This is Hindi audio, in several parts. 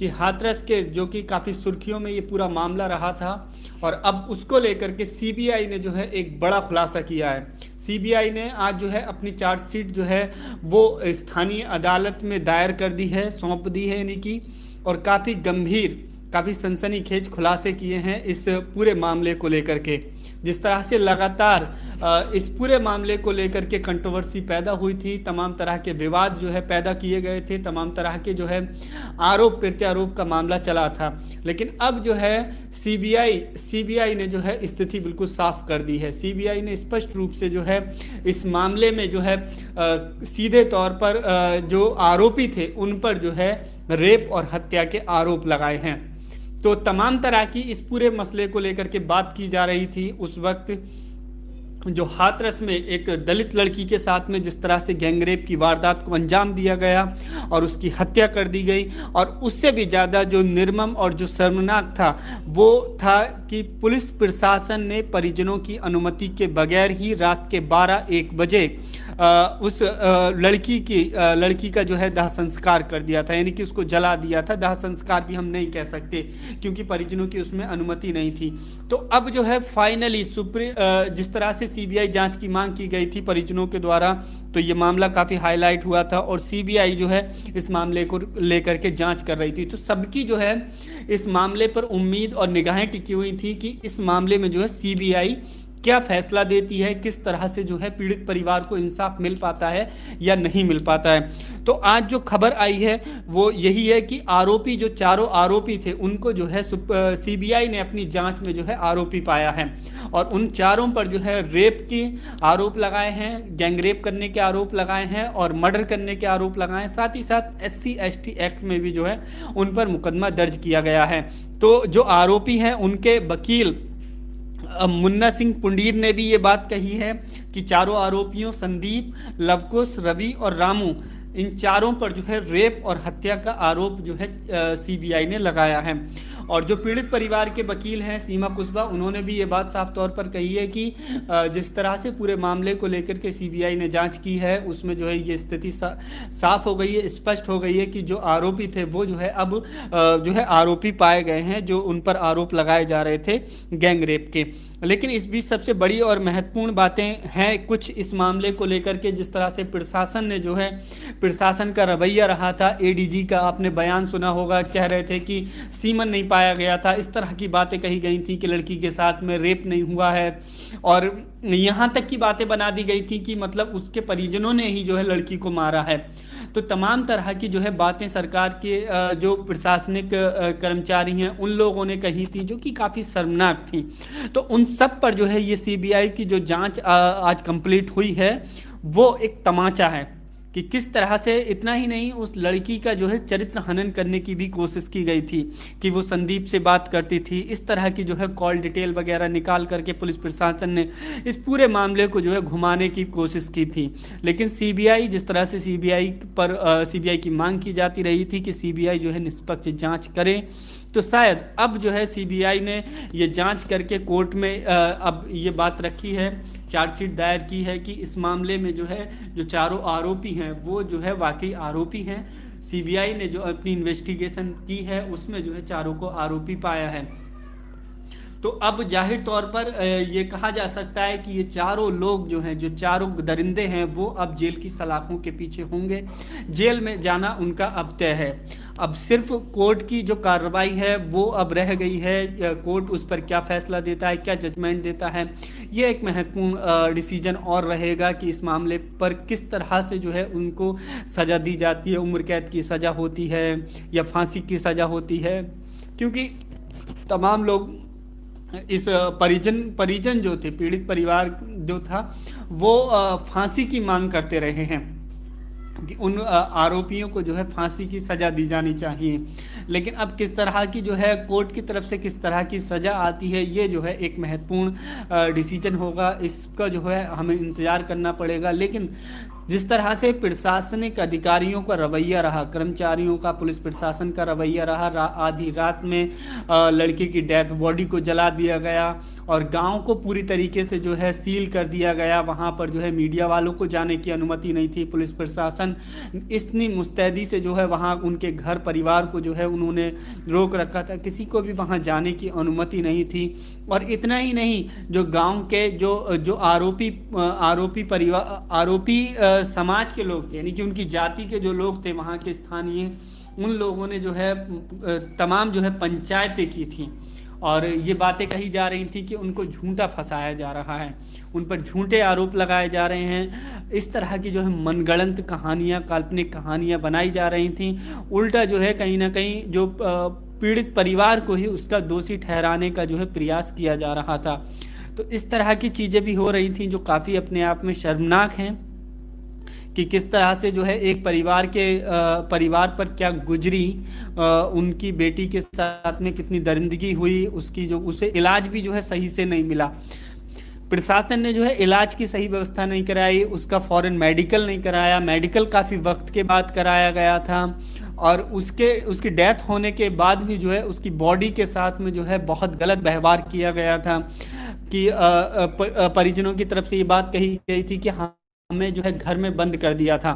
कि हाथरस के जो कि काफ़ी सुर्खियों में ये पूरा मामला रहा था, और अब उसको लेकर के सीबीआई ने जो है एक बड़ा खुलासा किया है। सीबीआई ने आज जो है अपनी चार्जशीट जो है वो स्थानीय अदालत में दायर कर दी है, सौंप दी है यानी कि, और काफ़ी गंभीर, काफ़ी सनसनीखेज खुलासे किए हैं इस पूरे मामले को लेकर के। जिस तरह से लगातार इस पूरे मामले को लेकर के कंट्रोवर्सी पैदा हुई थी, तमाम तरह के विवाद जो है पैदा किए गए थे, तमाम तरह के जो है आरोप प्रत्यारोप का मामला चला था, लेकिन अब जो है सीबीआई ने जो है स्थिति बिल्कुल साफ कर दी है। सीबीआई ने स्पष्ट रूप से जो है इस मामले में जो है सीधे तौर पर जो आरोपी थे उन पर जो है रेप और हत्या के आरोप लगाए हैं। तो तमाम तरह की इस पूरे मसले को लेकर के बात की जा रही थी उस वक्त, जो हाथरस में एक दलित लड़की के साथ में जिस तरह से गैंगरेप की वारदात को अंजाम दिया गया और उसकी हत्या कर दी गई, और उससे भी ज़्यादा जो निर्मम और जो शर्मनाक था वो था कि पुलिस प्रशासन ने परिजनों की अनुमति के बगैर ही रात के 12-1 बजे उस लड़की का जो है दाह संस्कार कर दिया था, यानी कि उसको जला दिया था। दाह संस्कार भी हम नहीं कह सकते क्योंकि परिजनों की उसमें अनुमति नहीं थी। तो अब जो है फाइनली जिस तरह से सीबीआई जांच की मांग की गई थी परिजनों के द्वारा, तो ये मामला काफ़ी हाईलाइट हुआ था और सीबीआई जो है इस मामले को लेकर के जांच कर रही थी। तो सबकी जो है इस मामले पर उम्मीद और निगाहें टिकी हुई थी कि इस मामले में जो है सीबीआई क्या फैसला देती है, किस तरह से जो है पीड़ित परिवार को इंसाफ मिल पाता है या नहीं मिल पाता है। तो आज जो खबर आई है वो यही है कि आरोपी, जो चारों आरोपी थे, उनको जो है सीबीआई ने अपनी जांच में जो है आरोपी पाया है, और उन चारों पर जो है रेप के आरोप लगाए हैं, गैंगरेप करने के आरोप लगाए हैं और मर्डर करने के आरोप लगाए हैं। साथ ही साथ SC/ST एक्ट में भी जो है उन पर मुकदमा दर्ज किया गया है। तो जो आरोपी हैं उनके वकील मुन्ना सिंह पुंडीर ने भी ये बात कही है कि चारों आरोपियों संदीप, लवकुश, रवि और रामू, इन चारों पर जो है रेप और हत्या का आरोप जो है सीबीआई ने लगाया है। और जो पीड़ित परिवार के वकील हैं सीमा कुशवा, उन्होंने भी ये बात साफ तौर पर कही है कि जिस तरह से पूरे मामले को लेकर के सीबीआई ने जांच की है उसमें जो है ये स्थिति साफ हो गई है, स्पष्ट हो गई है कि जो आरोपी थे वो जो है अब जो है आरोपी पाए गए हैं जो उन पर आरोप लगाए जा रहे थे गैंगरेप के। लेकिन इस बीच सबसे बड़ी और महत्वपूर्ण बातें हैं कुछ इस मामले को लेकर के, जिस तरह से प्रशासन ने जो है, प्रशासन का रवैया रहा था। एडीजी का आपने बयान सुना होगा, कह रहे थे कि सीमन नहीं पाया गया था, इस तरह की बातें कही गई थी कि लड़की के साथ में रेप नहीं हुआ है, और यहाँ तक की बातें बना दी गई थी कि मतलब उसके परिजनों ने ही जो है लड़की को मारा है। तो तमाम तरह की जो है बातें सरकार के जो प्रशासनिक कर्मचारी हैं उन लोगों ने कही थी जो कि काफ़ी शर्मनाक थी। तो उन सब पर जो है ये सीबीआई की जो जांच आज कंप्लीट हुई है वो एक तमाचा है कि किस तरह से, इतना ही नहीं, उस लड़की का जो है चरित्र हनन करने की भी कोशिश की गई थी कि वो संदीप से बात करती थी। इस तरह की जो है कॉल डिटेल वगैरह निकाल करके पुलिस प्रशासन ने इस पूरे मामले को जो है घुमाने की कोशिश की थी। लेकिन सीबीआई, जिस तरह से सीबीआई की मांग की जाती रही थी कि सीबीआई जो है निष्पक्ष जाँच करे, तो शायद अब जो है सीबीआई ने ये जांच करके कोर्ट में अब ये बात रखी है, चार्जशीट दायर की है कि इस मामले में जो है जो चारों आरोपी हैं वो जो है वाकई आरोपी हैं। सीबीआई ने जो अपनी इन्वेस्टिगेशन की है उसमें जो है चारों को आरोपी पाया है। तो अब जाहिर तौर पर ये कहा जा सकता है कि ये चारों लोग जो हैं, जो चारों दरिंदे हैं, वो अब जेल की सलाखों के पीछे होंगे। जेल में जाना उनका अब तय है। अब सिर्फ कोर्ट की जो कार्रवाई है वो अब रह गई है, कोर्ट उस पर क्या फैसला देता है, क्या जजमेंट देता है, ये एक महत्वपूर्ण डिसीजन और रहेगा कि इस मामले पर किस तरह से जो है उनको सज़ा दी जाती है, उम्र कैद की सज़ा होती है या फांसी की सज़ा होती है। क्योंकि तमाम लोग इस परिजन जो थे, पीड़ित परिवार जो था, वो फांसी की मांग करते रहे हैं कि उन आरोपियों को जो है फांसी की सज़ा दी जानी चाहिए। लेकिन अब किस तरह की जो है कोर्ट की तरफ से किस तरह की सज़ा आती है, ये जो है एक महत्वपूर्ण डिसीजन होगा। इसका जो है हमें इंतज़ार करना पड़ेगा। लेकिन जिस तरह से प्रशासनिक अधिकारियों का रवैया रहा, कर्मचारियों का, पुलिस प्रशासन का रवैया रहा, आधी रात में लड़की की डेथ बॉडी को जला दिया गया और गांव को पूरी तरीके से जो है सील कर दिया गया। वहां पर जो है मीडिया वालों को जाने की अनुमति नहीं थी। पुलिस प्रशासन इतनी मुस्तैदी से जो है वहां उनके घर परिवार को जो है उन्होंने रोक रखा था, किसी को भी वहां जाने की अनुमति नहीं थी। और इतना ही नहीं, जो गांव के जो आरोपी परिवार, आरोपी समाज के लोग थे, यानी कि उनकी जाति के जो लोग थे वहाँ के स्थानीय, उन लोगों ने जो है तमाम जो है पंचायतें की थी और ये बातें कही जा रही थी कि उनको झूठा फंसाया जा रहा है, उन पर झूठे आरोप लगाए जा रहे हैं। इस तरह की जो है मनगढ़ंत कहानियाँ, काल्पनिक कहानियाँ बनाई जा रही थी। उल्टा जो है कहीं ना कहीं जो पीड़ित परिवार को ही उसका दोषी ठहराने का जो है प्रयास किया जा रहा था। तो इस तरह की चीज़ें भी हो रही थी जो काफ़ी अपने आप में शर्मनाक हैं कि किस तरह से जो है एक परिवार पर क्या गुजरी, उनकी बेटी के साथ में कितनी दरिंदगी हुई, उसे इलाज भी जो है सही से नहीं मिला। प्रशासन ने जो है इलाज की सही व्यवस्था नहीं कराई, उसका फॉरेन मेडिकल नहीं कराया, मेडिकल काफ़ी वक्त के बाद कराया गया था और उसकी डेथ होने के बाद भी जो है उसकी बॉडी के साथ में जो है बहुत गलत व्यवहार किया गया था कि परिजनों की तरफ से ये बात कही गई थी कि हमें जो है घर में बंद कर दिया था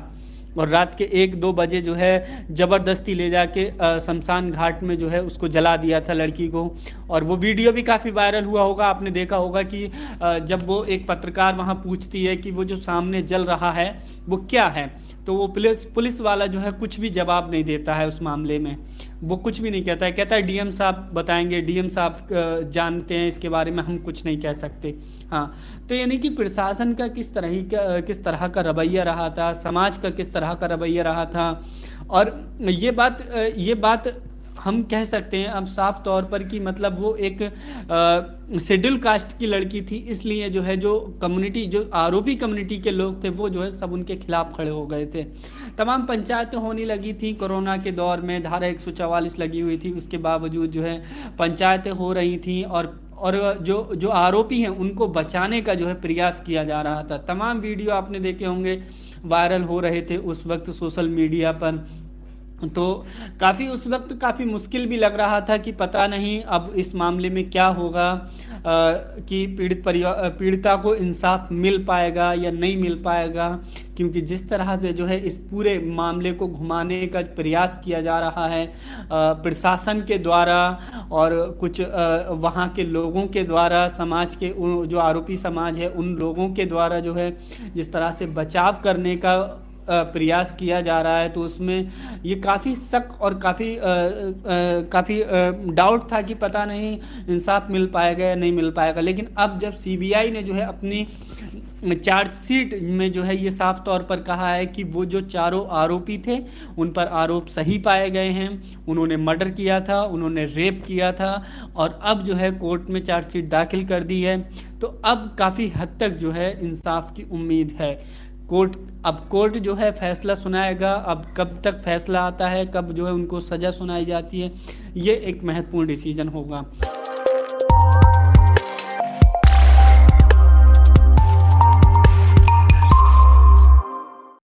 और रात के 1-2 बजे जो है ज़बरदस्ती ले जाके शमशान घाट में जो है उसको जला दिया था लड़की को। और वो वीडियो भी काफ़ी वायरल हुआ होगा, आपने देखा होगा कि जब वो एक पत्रकार वहाँ पूछती है कि वो जो सामने जल रहा है वो क्या है, तो वो पुलिस वाला जो है कुछ भी जवाब नहीं देता है उस मामले में, वो कुछ भी नहीं कहता है, कहता है डीएम साहब बताएंगे, डीएम साहब जानते हैं इसके बारे में, हम कुछ नहीं कह सकते। हाँ, तो यानी कि प्रशासन का किस तरह का रवैया रहा था, समाज का किस तरह का रवैया रहा था। और ये बात हम कह सकते हैं अब साफ तौर पर कि मतलब वो एक शेड्यूल कास्ट की लड़की थी, इसलिए जो है जो आरोपी कम्युनिटी के लोग थे वो जो है सब उनके खिलाफ खड़े हो गए थे। तमाम पंचायतें होने लगी थी कोरोना के दौर में, धारा 144 लगी हुई थी, उसके बावजूद जो है पंचायतें हो रही थी और जो आरोपी हैं उनको बचाने का जो है प्रयास किया जा रहा था। तमाम वीडियो आपने देखे होंगे, वायरल हो रहे थे उस वक्त सोशल मीडिया पर। तो उस वक्त काफ़ी मुश्किल भी लग रहा था कि पता नहीं अब इस मामले में क्या होगा, कि पीड़िता को इंसाफ मिल पाएगा या नहीं मिल पाएगा, क्योंकि जिस तरह से जो है इस पूरे मामले को घुमाने का प्रयास किया जा रहा है प्रशासन के द्वारा और कुछ वहाँ के लोगों के द्वारा, समाज के जो आरोपी समाज है उन लोगों के द्वारा जो है जिस तरह से बचाव करने का प्रयास किया जा रहा है, तो उसमें ये काफ़ी शक और काफ़ी डाउट था कि पता नहीं इंसाफ मिल पाएगा या नहीं मिल पाएगा। लेकिन अब जब सीबीआई ने जो है अपनी चार्जशीट में जो है ये साफ तौर पर कहा है कि वो जो चारों आरोपी थे उन पर आरोप सही पाए गए हैं, उन्होंने मर्डर किया था, उन्होंने रेप किया था और अब जो है कोर्ट में चार्जशीट दाखिल कर दी है, तो अब काफ़ी हद तक जो है इंसाफ की उम्मीद है। कोर्ट जो है फैसला सुनाएगा, अब कब तक फैसला आता है, कब जो है उनको सज़ा सुनाई जाती है, ये एक महत्वपूर्ण डिसीजन होगा।